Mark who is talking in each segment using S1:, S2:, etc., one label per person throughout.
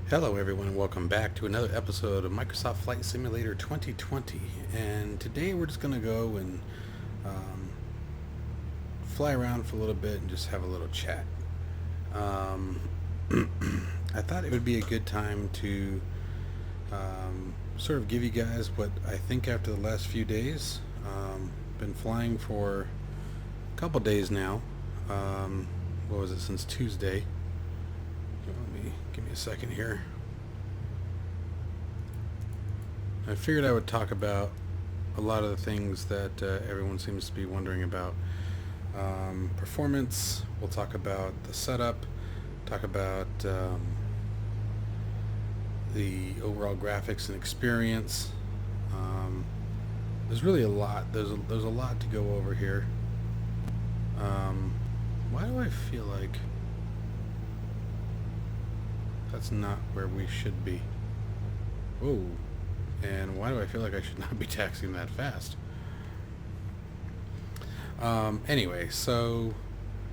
S1: Hello everyone and welcome back to another episode of Microsoft Flight Simulator 2020, and today we're just going to go and um, fly around for a little bit and just have a little chat. Um, I thought it would be a good time to sort of give you guys what I think after the last few days. Been flying for a couple days now. What was it, since Tuesday? Give me a second here. I figured I would talk about a lot of the things that everyone seems to be wondering about. Performance, we'll talk about the setup, talk about the overall graphics and experience. There's really a lot. There's a lot to go over here. Why do I feel like that's not where we should be? Whoa. And why do I feel like I should not be taxiing that fast? Anyway, so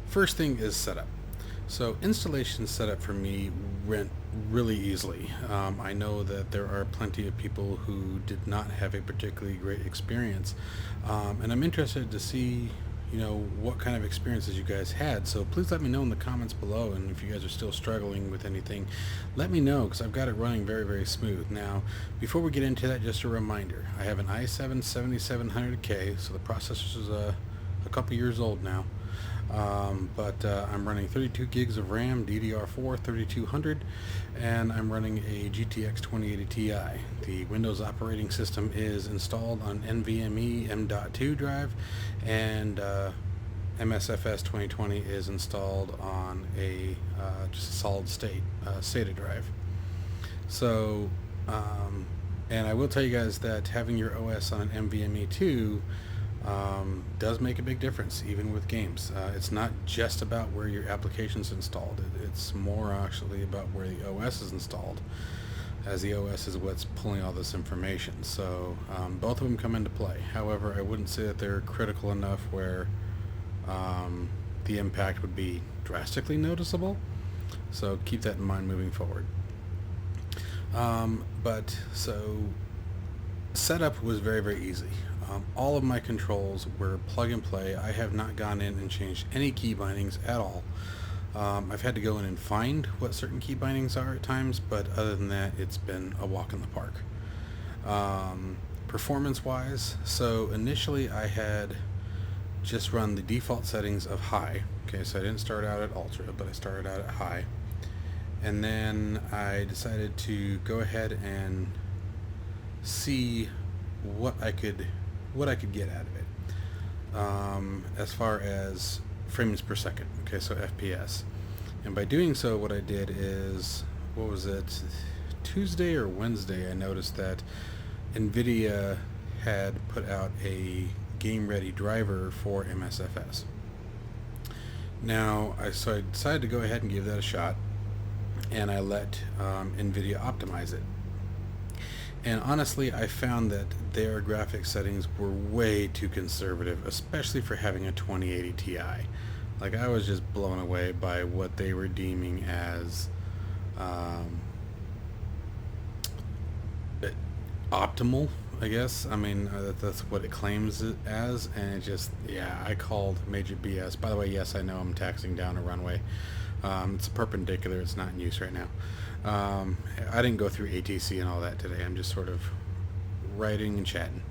S1: first thing is setup. So installation setup for me went really easily. I know that there are plenty of people who did not have a particularly great experience, and I'm interested to see what kind of experiences you guys had. So please let me know in the comments below, and if you guys are still struggling with anything, let me know, because I've got it running very, very smooth. Now, before we get into that, just a reminder, I have an i7-7700K, so the processor is a couple years old now, but I'm running 32 gigs of RAM, DDR4 3200, and I'm running a GTX 2080 Ti. The Windows operating system is installed on NVMe M.2 drive, and MSFS2020 is installed on a just a solid state SATA drive. So, and I will tell you guys that having your OS on an NVMe 2 does make a big difference, even with games. It's not just about where your application's installed. It's more actually about where the OS is installed, as the OS is what's pulling all this information. So both of them come into play. However, I wouldn't say that they're critical enough where the impact would be drastically noticeable. So keep that in mind moving forward. But so setup was very, very easy. All of my controls were plug and play. I have not gone in and changed any key bindings at all. I've had to go in and find what certain key bindings are at times, but other than that, it's been a walk in the park. Performance wise, so initially I had just run the default settings of high. Okay, so I didn't start out at ultra, but I started out at high. And then I decided to go ahead and see what I could get out of it, as far as frames per second. Okay, so FPS. And by doing so, what I did is, what was it, Tuesday or Wednesday, I noticed that NVIDIA had put out a game-ready driver for MSFS. Now, so I decided to go ahead and give that a shot, and I let NVIDIA optimize it. And honestly, I found that their graphics settings were way too conservative, especially for having a 2080 Ti. Like, I was just blown away by what they were deeming as optimal, I guess. I mean, that's what it claims it as, and it just, yeah, I called major BS. By the way, yes, I know I'm taxiing down a runway. It's perpendicular, it's not in use right now. I didn't go through ATC and all that today. I'm just sort of writing and chatting.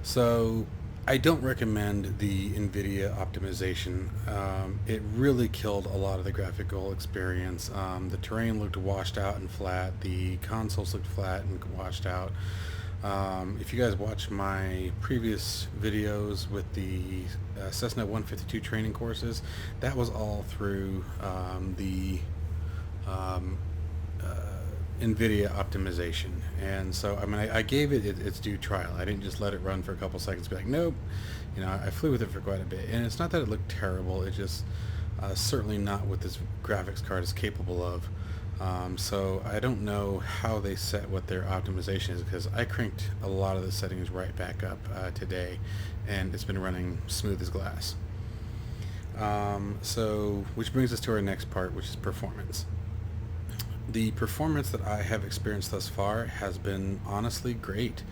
S1: So I don't recommend the NVIDIA optimization. It really killed a lot of the graphical experience. The terrain looked washed out and flat. The consoles looked flat and washed out. If you guys watch my previous videos with the Cessna 152 training courses, that was all through the NVIDIA optimization. And so, I mean, I gave it its due trial. I didn't just let it run for a couple seconds and be like, nope. I flew with it for quite a bit. And it's not that it looked terrible, it just certainly not what this graphics card is capable of. So I don't know how they set what their optimization is, because I cranked a lot of the settings right back up today, and it's been running smooth as glass. So, which brings us to our next part, which is performance. The performance that I have experienced thus far has been honestly great.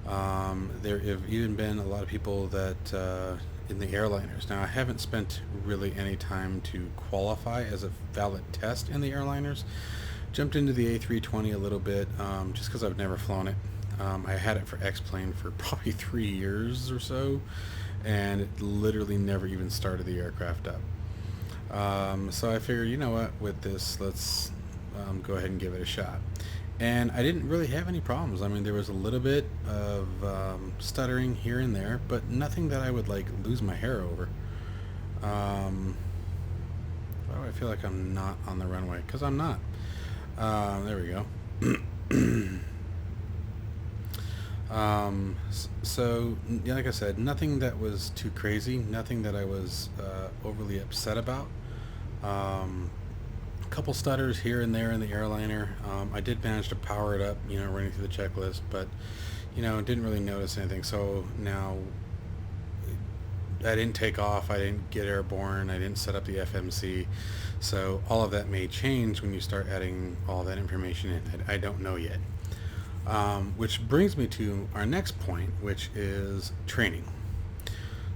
S1: There have even been a lot of people that in the airliners. Now, I haven't spent really any time to qualify as a valid test in the airliners. Jumped into the A320 a little bit just because I've never flown it. I had it for X-Plane for probably 3 years or so, and it literally never even started the aircraft up. So I figured, you know what, with this, let's go ahead and give it a shot. And I didn't really have any problems. I mean, there was a little bit of stuttering here and there, but nothing that I would like lose my hair over. Why do I feel like I'm not on the runway? Because I'm not. There we go. So, yeah, like I said, nothing that was too crazy, nothing that I was overly upset about. A couple stutters here and there in the airliner. I did manage to power it up, running through the checklist, but, didn't really notice anything. So now I didn't take off, I didn't get airborne, I didn't set up the FMC. So all of that may change when you start adding all that information in. I don't know yet. Which brings me to our next point, which is training.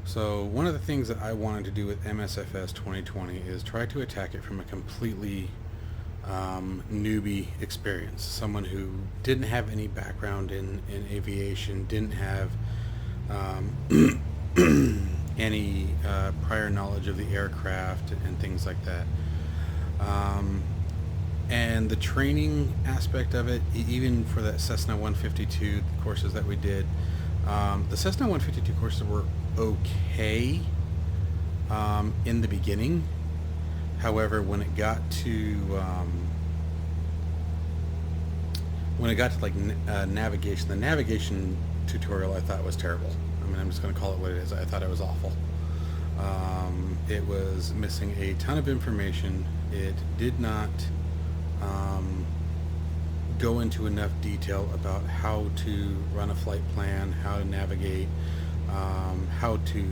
S1: So one of the things that I wanted to do with MSFS 2020 is try to attack it from a completely newbie experience. Someone who didn't have any background in aviation, didn't have any prior knowledge of the aircraft and things like that. And the training aspect of it, even for that Cessna 152 courses that we did, the Cessna 152 courses were okay in the beginning. However, when it got to like navigation, the navigation tutorial I thought was terrible. I mean, I'm just going to call it what it is. I thought it was awful. It was missing a ton of information. It did not go into enough detail about how to run a flight plan, how to navigate, how to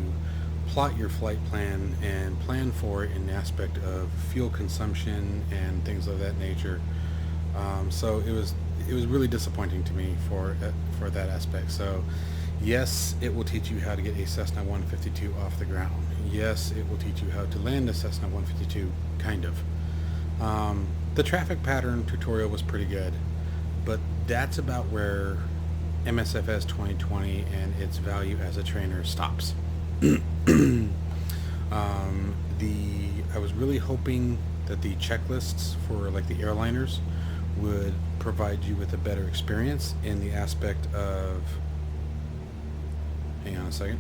S1: plot your flight plan and plan for it in the aspect of fuel consumption and things of that nature. So it was really disappointing to me for that aspect. So yes, it will teach you how to get a Cessna 152 off the ground. Yes, it will teach you how to land a Cessna 152, kind of. The traffic pattern tutorial was pretty good, but that's about where MSFS 2020 and its value as a trainer stops. I was really hoping that the checklists for like the airliners would provide you with a better experience in the aspect of, hang on a second.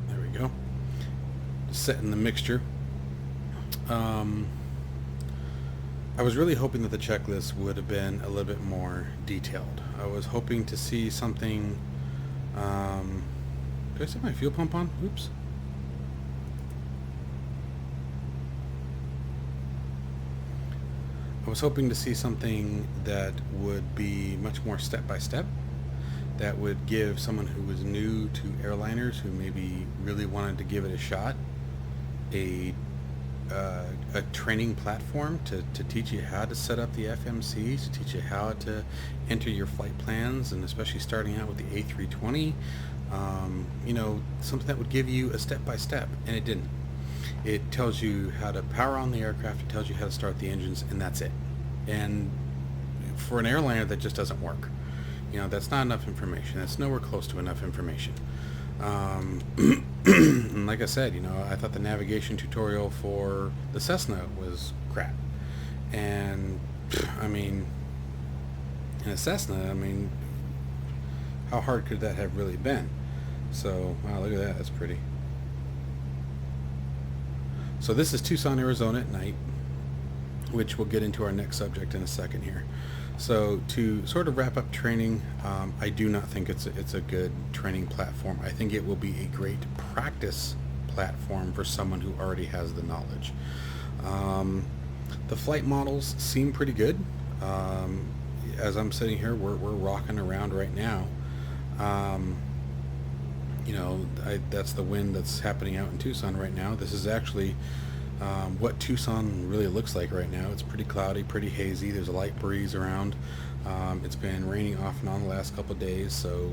S1: There we go. Setting the mixture. I was really hoping that the checklist would have been a little bit more detailed. I was hoping to see something. Did I set my fuel pump on? Oops. I was hoping to see something that would be much more step by step, that would give someone who was new to airliners, who maybe really wanted to give it a shot, a training platform to teach you how to set up the FMCs, to teach you how to enter your flight plans, and especially starting out with the A320, something that would give you a step-by-step, and it didn't. It tells you how to power on the aircraft, it tells you how to start the engines, and that's it. And for an airliner, that just doesn't work. That's not enough information. That's nowhere close to enough information. And like I said, I thought the navigation tutorial for the Cessna was crap. And I mean, in a Cessna, how hard could that have really been? So, wow, look at that. That's pretty. So this is Tucson, Arizona at night, which we'll get into our next subject in a second here. So to sort of wrap up training, I do not think it's a good training platform. I think it will be a great practice platform for someone who already has the knowledge. The flight models seem pretty good. As I'm sitting here, we're rocking around right now. Um, that's the wind that's happening out in Tucson right now. This is actually what Tucson really looks like right now. It's pretty cloudy, pretty hazy. There's a light breeze around. It's been raining off and on the last couple of days, so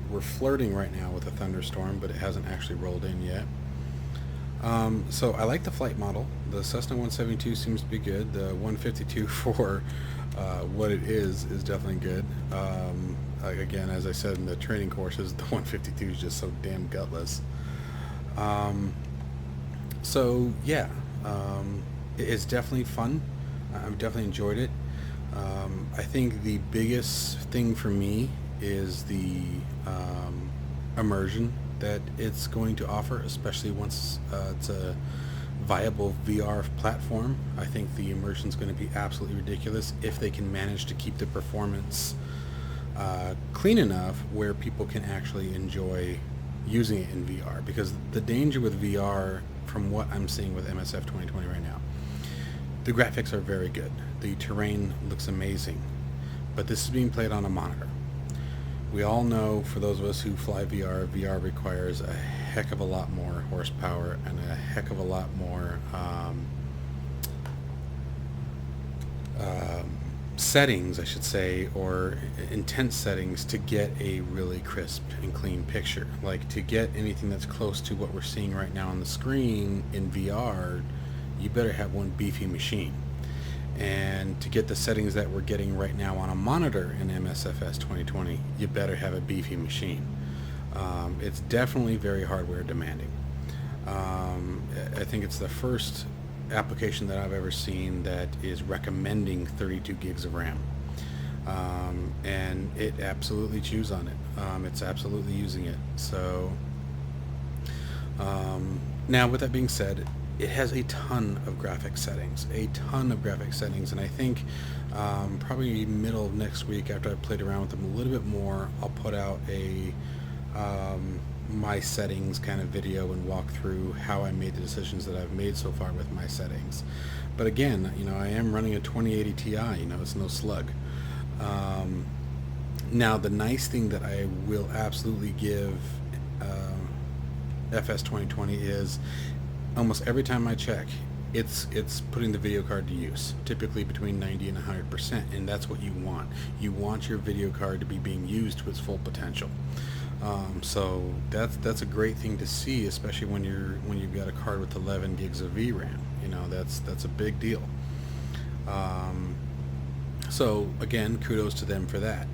S1: we're flirting right now with a thunderstorm, but it hasn't actually rolled in yet. So I like the flight model. The Cessna 172 seems to be good. The 152 for what it is definitely good. Again, as I said in the training courses, the 152 is just so damn gutless. So yeah, it's definitely fun. I've definitely enjoyed it. I think the biggest thing for me is the immersion that it's going to offer, especially once it's a viable VR platform. I think the immersion is going to be absolutely ridiculous if they can manage to keep the performance clean enough where people can actually enjoy using it in VR. Because the danger with VR, from what I'm seeing with MSF2020 right now, the graphics are very good. The terrain looks amazing, but this is being played on a monitor. We all know, for those of us who fly VR, VR requires a heck of a lot more horsepower and a heck of a lot more settings, I should say, or intense settings to get a really crisp and clean picture. Like, to get anything that's close to what we're seeing right now on the screen in VR, you better have one beefy machine. And to get the settings that we're getting right now on a monitor in MSFS2020, you better have a beefy machine. It's definitely very hardware demanding. I think it's the first application that I've ever seen that is recommending 32 gigs of RAM. And it absolutely chews on it. It's absolutely using it. So now, with that being said, it has a ton of graphic settings, and I think probably middle of next week, after I've played around with them a little bit more, I'll put out a my settings kind of video and walk through how I made the decisions that I've made so far with my settings. But again, I am running a 2080 Ti, it's no slug. Now, the nice thing that I will absolutely give FS2020 is, almost every time I check, it's putting the video card to use, typically between 90 and 100%, and that's what you want. You want your video card to be being used to its full potential. So that's a great thing to see, especially when you've got a card with 11 gigs of VRAM. That's a big deal. So again, kudos to them for that.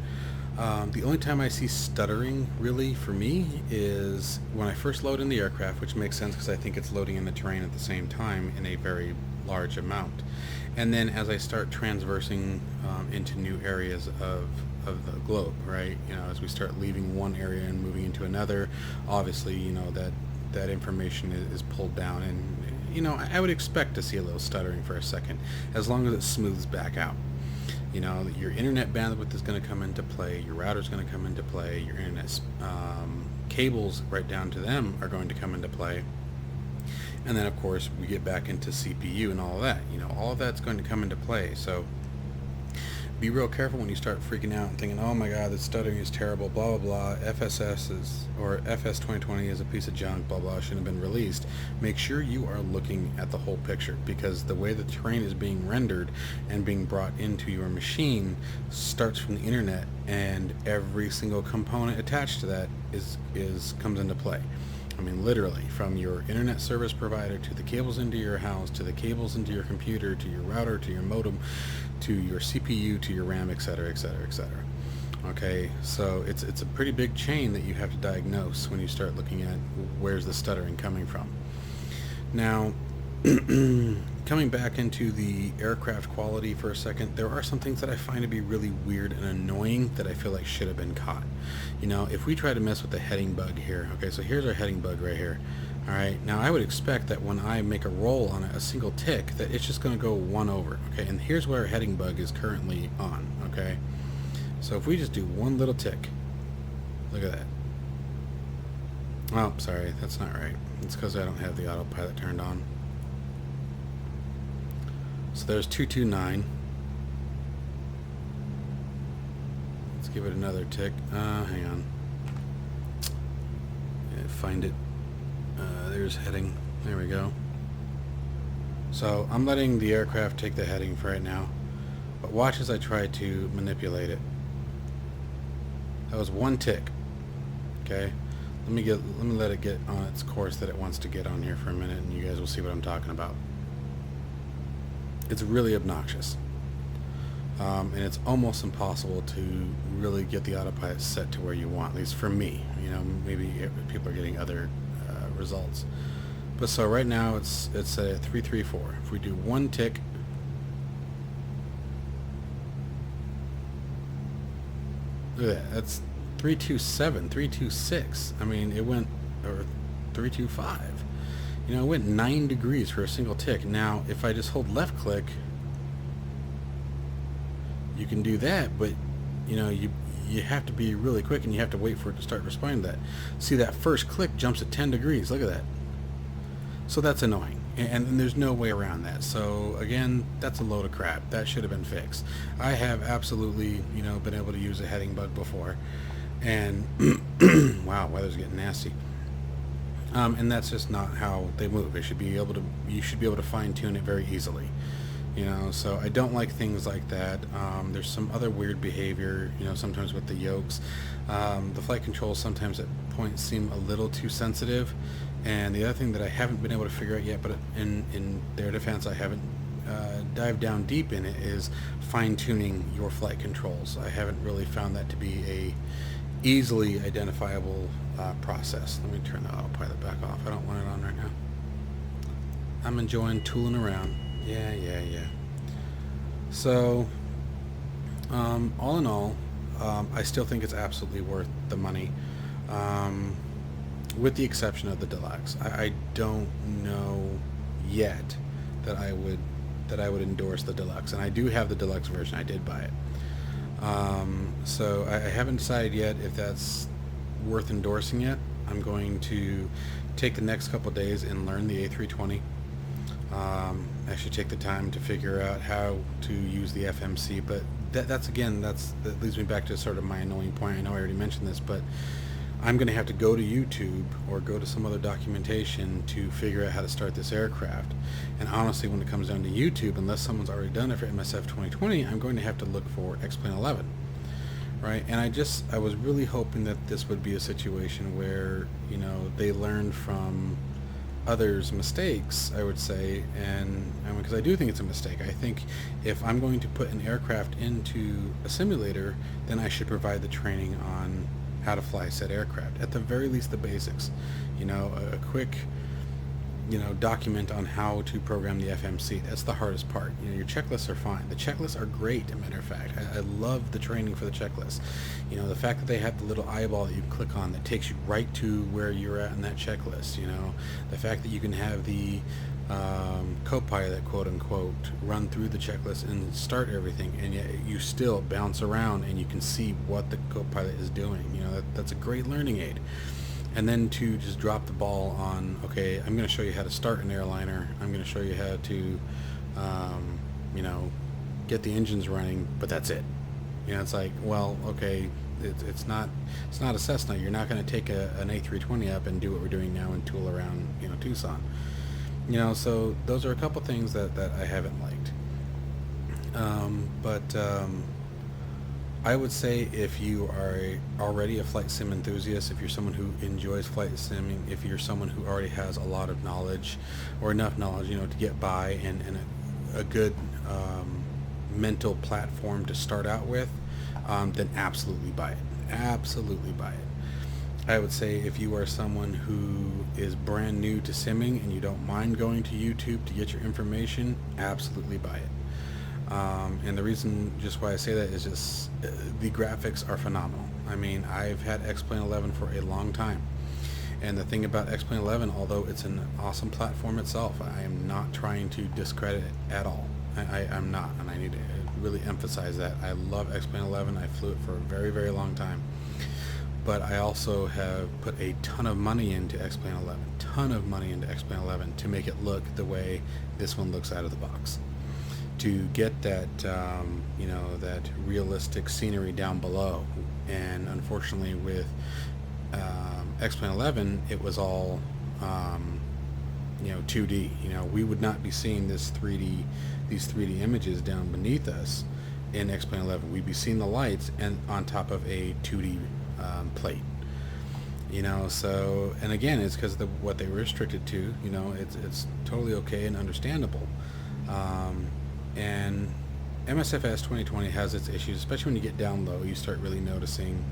S1: The only time I see stuttering, really, for me, is when I first load in the aircraft, which makes sense because I think it's loading in the terrain at the same time in a very large amount. And then as I start transversing into new areas of the globe, right? As we start leaving one area and moving into another, obviously, that information is pulled down, and I would expect to see a little stuttering for a second, as long as it smooths back out. Your internet bandwidth is going to come into play, your router's going to come into play, your internet cables right down to them are going to come into play, and then of course we get back into CPU and all of that. All of that's going to come into play. So be real careful when you start freaking out and thinking, oh my god, the stuttering is terrible, blah blah blah, FS2020 is a piece of junk, blah blah, shouldn't have been released. Make sure you are looking at the whole picture, because the way the terrain is being rendered and being brought into your machine starts from the internet, and every single component attached to that comes into play. I mean, literally, from your internet service provider, to the cables into your house, to the cables into your computer, to your router, to your modem, to your CPU, to your RAM, etc., etc., etc. Okay, so it's a pretty big chain that you have to diagnose when you start looking at where's the stuttering coming from. Now, coming back into the aircraft quality for a second, there are some things that I find to be really weird and annoying that I feel like should have been caught. If we try to mess with the heading bug here, okay, so here's our heading bug right here. All right, now I would expect that when I make a roll on a single tick, that it's just going to go one over, okay, and here's where our heading bug is currently on, okay. So if we just do one little tick, look at that. Oh, sorry, that's not right. It's because I don't have the autopilot turned on. So there's 229. give it another tick. Hang on. Yeah, find it. There's heading. There we go. So I'm letting the aircraft take the heading for right now, but watch as I try to manipulate it. That was one tick. Okay, let me let it get on its course that it wants to get on here for a minute, and you guys will see what I'm talking about. It's really obnoxious, and it's almost impossible to really get the autopilot set to where you want. At least for me, you know, maybe people are getting other results. But so right now it's set at 334. If we do one tick, look at that. That's 327, 326. I mean, it went, or 325. You know, it went 9 degrees for a single tick. Now, if I just hold left click, you can do that, but you know, you have to be really quick and you have to wait for it to start responding to that. See, that first click jumps at 10 degrees. Look at that. So that's annoying, and there's no way around that. So again, that's a load of crap. That should have been fixed. I have absolutely, you know, been able to use a heading bug before, and wow, weather's getting nasty. And that's just not how they move. You should be able to fine tune it very easily. You know, so I don't like things like that. There's some other weird behavior, you know, sometimes with the yokes. The flight controls sometimes at points seem a little too sensitive. And the other thing that I haven't been able to figure out yet, but in their defense, I haven't dived down deep in it, is fine-tuning your flight controls. I haven't really found that to be a easily identifiable process. Let me turn the autopilot back off. I don't want it on right now. I'm enjoying tooling around. Yeah. So, all in all, I still think it's absolutely worth the money, with the exception of the deluxe. I don't know yet that I would endorse the deluxe, and I do have the deluxe version. I did buy it. So I haven't decided yet if that's worth endorsing yet. I'm going to take the next couple days and learn the A320. Actually take the time to figure out how to use the FMC, but that leads me back to sort of my annoying point. I know I already mentioned this, but I'm going to have to go to YouTube or go to some other documentation to figure out how to start this aircraft. And honestly, when it comes down to YouTube, unless someone's already done it for MSF2020, I'm going to have to look for X-Plane 11, right? And I was really hoping that this would be a situation where, you know, they learned from others' mistakes, I would say, and because I do think it's a mistake. I think if I'm going to put an aircraft into a simulator, then I should provide the training on how to fly said aircraft. At the very least, the basics. You know, a quick, you know, document on how to program the FMC. That's the hardest part. You know, your checklists are fine. The checklists are great, as a matter of fact. I love the training for the checklists. You know, the fact that they have the little eyeball that you can click on that takes you right to where you're at in that checklist. You know, the fact that you can have the co-pilot, quote unquote, run through the checklist and start everything, and yet you still bounce around and you can see what the co-pilot is doing. You know, that's a great learning aid. And then to just drop the ball on, okay, I'm going to show you how to start an airliner. I'm going to show you how to, you know, get the engines running, but that's it. You know, it's like, well, okay, it's not a Cessna. You're not going to take an A320 up and do what we're doing now and tool around, you know, Tucson. You know, so those are a couple things that I haven't liked. But I would say if you are already a flight sim enthusiast, if you're someone who enjoys flight simming, if you're someone who already has a lot of knowledge or enough knowledge, you know, to get by and a good mental platform to start out with, then absolutely buy it. Absolutely buy it. I would say if you are someone who is brand new to simming and you don't mind going to YouTube to get your information, absolutely buy it. And the reason just why I say that is just the graphics are phenomenal. I mean, I've had X-Plane 11 for a long time. And the thing about X-Plane 11, although it's an awesome platform itself, I am not trying to discredit it at all. I'm not, and I need to really emphasize that. I love X-Plane 11. I flew it for a very, very long time. But I also have put a ton of money into X-Plane 11, to make it look the way this one looks out of the box. to get that that realistic scenery down below. And unfortunately, with X-Plane 11, it was all 2D. We would not be seeing these 3D images down beneath us in X-Plane 11. We'd be seeing the lights and on top of a 2D plate. So, and again, it's because of what they were restricted to. It's totally okay and understandable. And MSFS 2020 has its issues, especially when you get down low. You start really noticing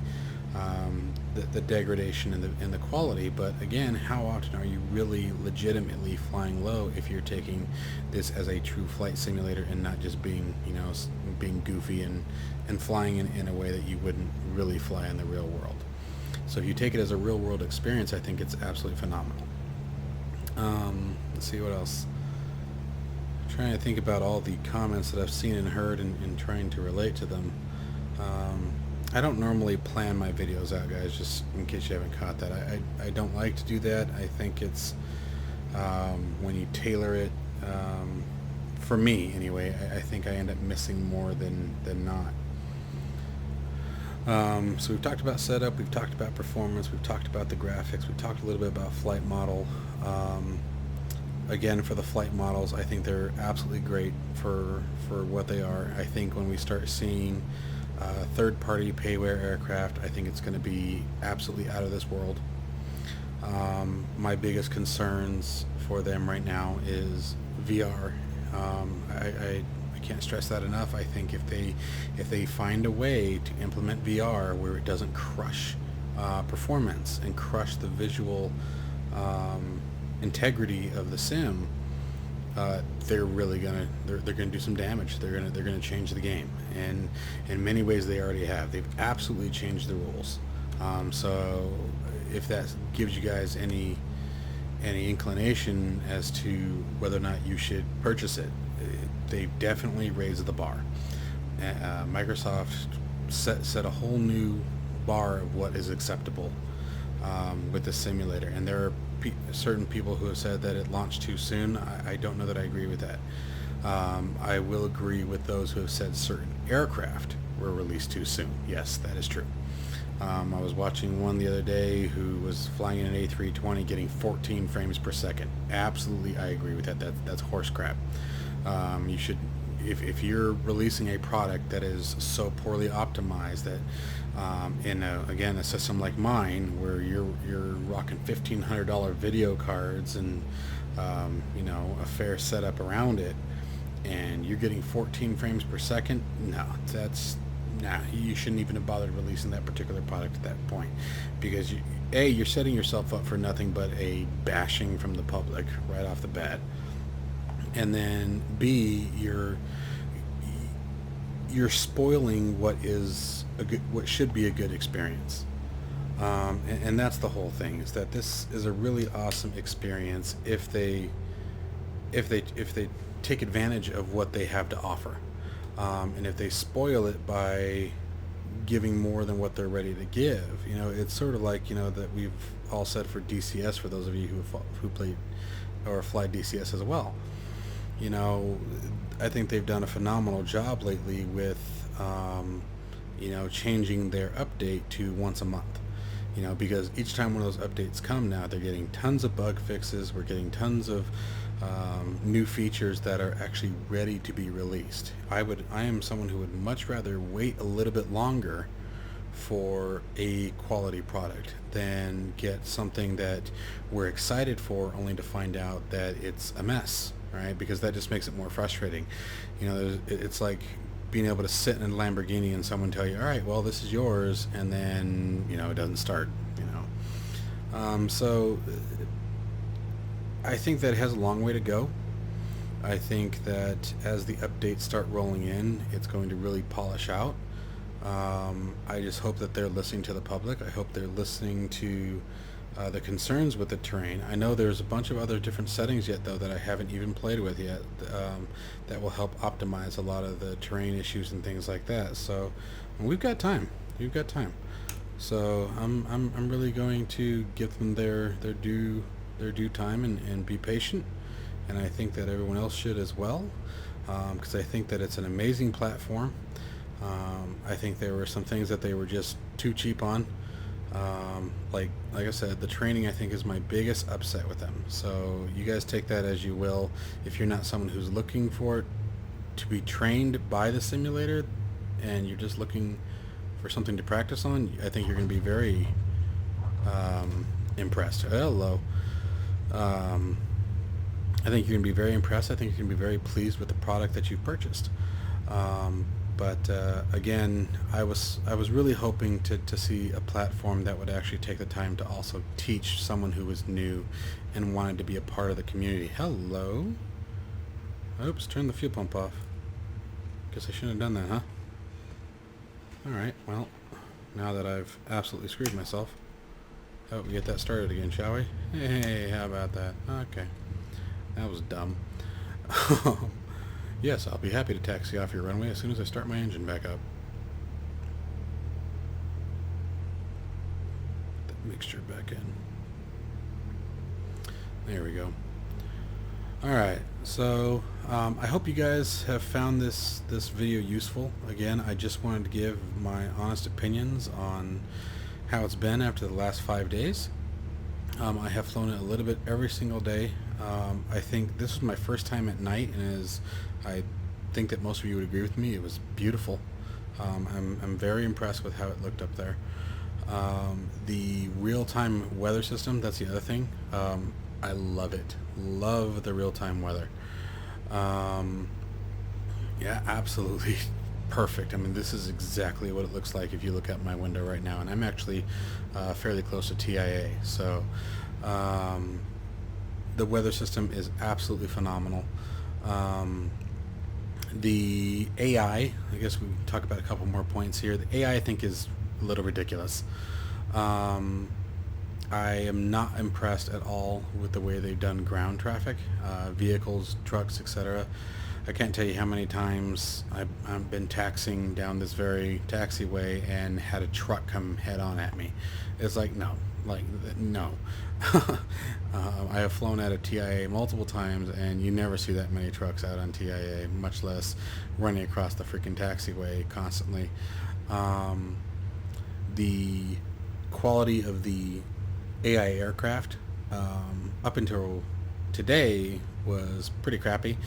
S1: the degradation in the quality. But again, how often are you really legitimately flying low if you're taking this as a true flight simulator and not just being being goofy and flying in a way that you wouldn't really fly in the real world? So if you take it as a real world experience, I think it's absolutely phenomenal. Let's see what else. I'm trying to think about all the comments that I've seen and heard and trying to relate to them. I don't normally plan my videos out, guys, just in case you haven't caught that. I don't like to do that. I think it's when you tailor it, for me anyway, I think I end up missing more than not. So we've talked about setup, we've talked about performance, we've talked about the graphics, we've talked a little bit about flight model. Again, for the flight models, I think they're absolutely great for what they are. I think when we start seeing third-party payware aircraft, I think it's going to be absolutely out of this world. My biggest concerns for them right now is VR. I can't stress that enough. I think if they find a way to implement VR where it doesn't crush performance and crush the visual integrity of the sim, they're gonna do some damage. They're gonna change the game, and in many ways they already have. They've absolutely changed the rules. So if that gives you guys any inclination as to whether or not you should purchase it, they've definitely raised the bar. Microsoft set a whole new bar of what is acceptable with the simulator, and there are certain people who have said that it launched too soon. I don't know that I agree with that. I will agree with those who have said certain aircraft were released too soon. Yes, that is true. I was watching one the other day who was flying in an A320 getting 14 frames per second. Absolutely, I agree with that. That's horse crap. You should, if you're releasing a product that is so poorly optimized that in a system like mine where you're rocking $1,500 video cards and a fair setup around it, and you're getting 14 frames per second, you shouldn't even have bothered releasing that particular product at that point, because you're setting yourself up for nothing but a bashing from the public right off the bat, and then B, you're spoiling what should be a good experience, and that's the whole thing, is that this is a really awesome experience if they take advantage of what they have to offer. And if they spoil it by giving more than what they're ready to give, it's sort of like, that we've all said for DCS, for those of you who played or fly DCS as well. I think they've done a phenomenal job lately with, changing their update to once a month. Because each time one of those updates come now, they're getting tons of bug fixes. We're getting tons of new features that are actually ready to be released. I am someone who would much rather wait a little bit longer for a quality product than get something that we're excited for only to find out that it's a mess, right? Because that just makes it more frustrating. It's like being able to sit in a Lamborghini and someone tell you, all right, well, this is yours, and then it doesn't start. So I think that it has a long way to go. I think that as the updates start rolling in, it's going to really polish out. I just hope that they're listening to the public. I hope they're listening to the concerns with the terrain. I know there's a bunch of other different settings yet, though, that I haven't even played with yet, that will help optimize a lot of the terrain issues and things like that. So we've got time. So I'm really going to give them their due time and be patient, and I think that everyone else should as well. because I think that it's an amazing platform. I think there were some things that they were just too cheap on. Like I said, the training I think is my biggest upset with them. So you guys take that as you will. If you're not someone who's looking for it to be trained by the simulator, and you're just looking for something to practice on, I think you're going to be very impressed. Hello. I think you're going to be very impressed. I think you're going to be very pleased with the product that you've purchased. But again, I was really hoping to see a platform that would actually take the time to also teach someone who was new and wanted to be a part of the community. Hello. Oops, turn the fuel pump off. Guess I shouldn't have done that, huh? Alright, well, now that I've absolutely screwed myself. Oh, we get that started again, shall we? Hey, how about that? Okay. That was dumb. Yes, I'll be happy to taxi off your runway as soon as I start my engine back up. Put that mixture back in. There we go. Alright, so I hope you guys have found this video useful. Again, I just wanted to give my honest opinions on how it's been after the last 5 days. I have flown it a little bit every single day. I think this was my first time at night, and as I think that most of you would agree with me, it was beautiful. I'm very impressed with how it looked up there. The real-time weather system, that's the other thing. I love it. Love the real-time weather. Yeah, absolutely perfect. I mean, this is exactly what it looks like if you look out my window right now, and I'm actually fairly close to TIA, so the weather system is absolutely phenomenal. The AI, I guess we can talk about a couple more points here. The AI I think is a little ridiculous. I am not impressed at all with the way they've done ground traffic, vehicles, trucks, etc. I can't tell you how many times I've been taxiing down this very taxiway and had a truck come head on at me. It's like, no. I have flown out of TIA multiple times, and you never see that many trucks out on TIA, much less running across the freaking taxiway constantly. The quality of the AI aircraft up until today was pretty crappy,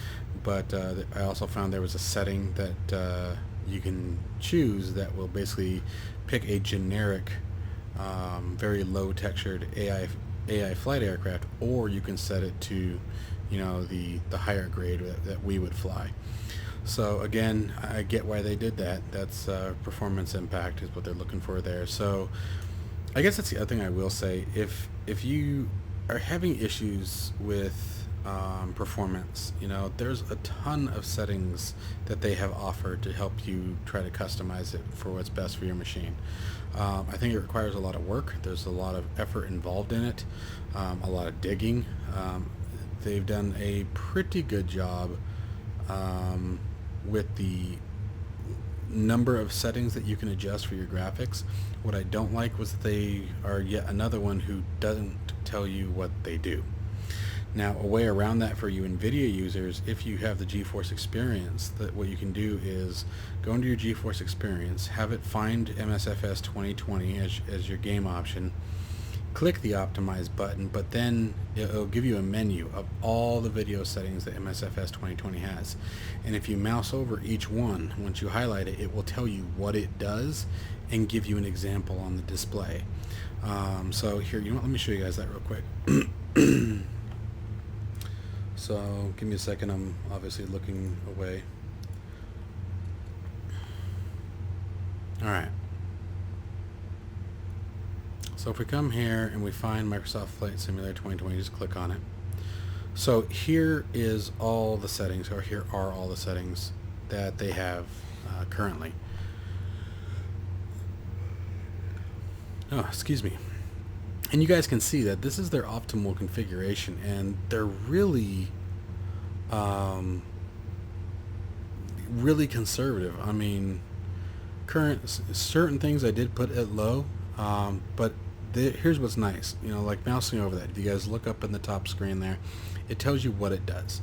S1: but I also found there was a setting that you can choose that will basically pick a generic very low textured AI flight aircraft, or you can set it to, you know, the higher grade that we would fly. So again, I get why they did that. That's performance impact is what they're looking for there. So I guess that's the other thing I will say. If you are having issues with performance, you know, there's a ton of settings that they have offered to help you try to customize it for what's best for your machine. I think it requires a lot of work. There's a lot of effort involved in it, a lot of digging. They've done a pretty good job with the number of settings that you can adjust for your graphics. What I don't like was that they are yet another one who doesn't tell you what they do. Now, a way around that for you NVIDIA users, if you have the GeForce Experience, that what you can do is go into your GeForce Experience, have it find MSFS2020 as your game option, click the Optimize button, but then it'll give you a menu of all the video settings that MSFS2020 has. And if you mouse over each one, once you highlight it, it will tell you what it does and give you an example on the display. So here, you know what, let me show you guys that real quick. So give me a second, I'm obviously looking away. Alright. So if we come here and we find Microsoft Flight Simulator 2020, just click on it. So here is all the settings, or here are all the settings that they have currently. Oh, excuse me. And you guys can see that this is their optimal configuration, and they're really really conservative. I mean, certain things I did put at low, but here's what's nice, you know, like mousing over that, if you guys look up in the top screen there, it tells you what it does.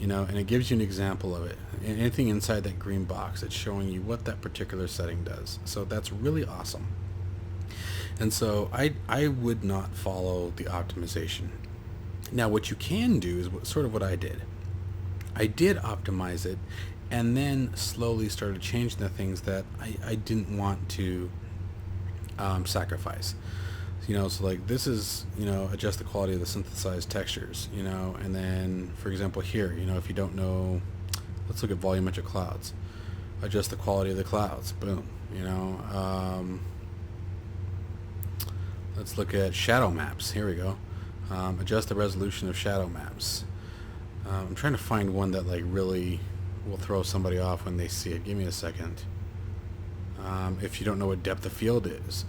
S1: and it gives you an example of it. And anything inside that green box, it's showing you what that particular setting does. So that's really awesome. And so I would not follow the optimization. Now, what you can do is sort of what I did. I did optimize it, and then slowly started changing the things that I didn't want to sacrifice. So like this is, adjust the quality of the synthesized textures, and then, for example, here, if you don't know, let's look at volumetric clouds. Adjust the quality of the clouds. Boom. Let's look at shadow maps. Here we go. Adjust the resolution of shadow maps. I'm trying to find one that like really will throw somebody off when they see it. Give me a second. If you don't know what depth of field is,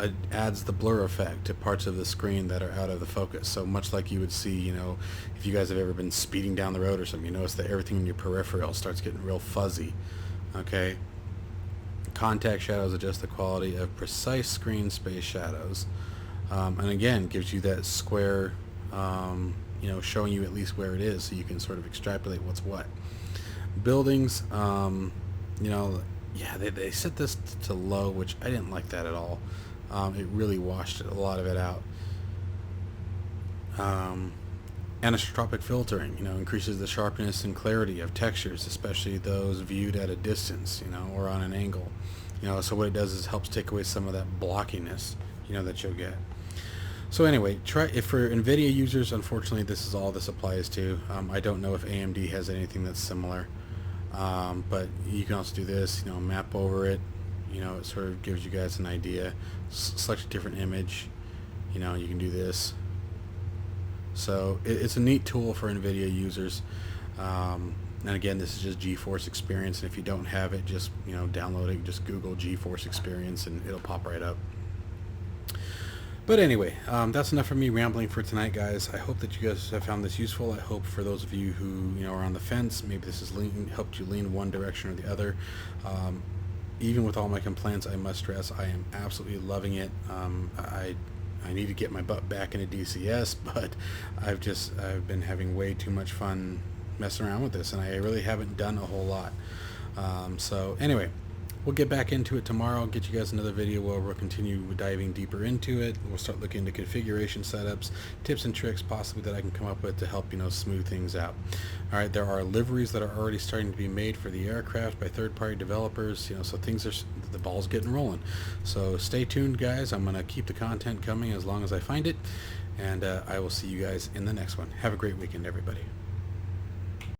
S1: it adds the blur effect to parts of the screen that are out of the focus. So much like you would see, if you guys have ever been speeding down the road or something, you notice that everything in your peripheral starts getting real fuzzy. Okay. Contact shadows adjust the quality of precise screen space shadows, and again gives you that square, showing you at least where it is, so you can sort of extrapolate what's what. Buildings, yeah, they set this to low, which I didn't like that at all. It really washed a lot of it out. Anisotropic filtering, increases the sharpness and clarity of textures, especially those viewed at a distance, or on an angle. So what it does is helps take away some of that blockiness, that you'll get. So anyway, if for NVIDIA users, unfortunately, this is all this applies to. I don't know if AMD has anything that's similar, but you can also do this, map over it. It sort of gives you guys an idea. Select a different image. You can do this. So it's a neat tool for NVIDIA users. And again, this is just GeForce Experience. And if you don't have it, just download it. Just Google GeForce Experience, and it'll pop right up. But anyway, that's enough for me rambling for tonight, guys. I hope that you guys have found this useful. I hope for those of you who are on the fence, maybe this has helped you lean one direction or the other. Even with all my complaints, I must stress I am absolutely loving it. I need to get my butt back into DCS, but I've been having way too much fun messing around with this, and I really haven't done a whole lot. So anyway, we'll get back into it tomorrow. I'll get you guys another video where we'll continue diving deeper into it. We'll start looking into configuration setups, tips and tricks possibly that I can come up with to help smooth things out. All right, there are liveries that are already starting to be made for the aircraft by third-party developers. So the ball's getting rolling. So stay tuned, guys. I'm gonna keep the content coming as long as I find it, and I will see you guys in the next one. Have a great weekend, everybody.